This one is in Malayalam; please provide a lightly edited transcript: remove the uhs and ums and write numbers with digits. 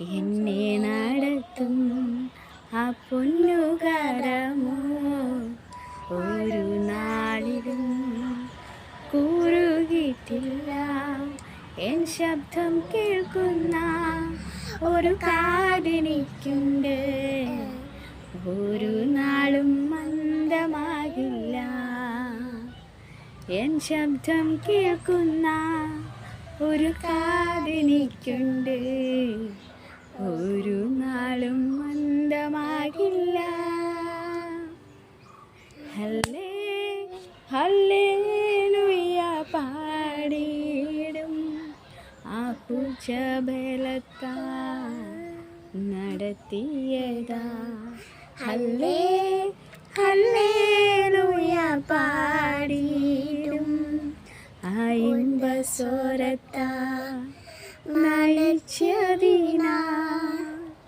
എന്നെ നടത്തും ആ പൊന്നുകരമോ ഒരു നാളിലും കൂറുകിട്ടില്ല. എൻ ശബ്ദം കേൾക്കുന്ന ഒരു കാതെനിക്കുണ്ട്, ഒരു നാളും മന്ദമാകില്ല. എൻ ശബ്ദം കേൾക്കുന്ന ഒരു കാതെനിക്കുണ്ട്, ഒരു നാളും മന്ദമാകില്ല. ഹല്ലേ ഹല്ലേലൂയ പാടിയിടും ആ ഭുജബലത്താൽ നടത്തിയതാ. ഹല്ലേ ഹല്ലേലൂയ പാടിയിടും ആ ഇമ്പസ്വരത്താൽ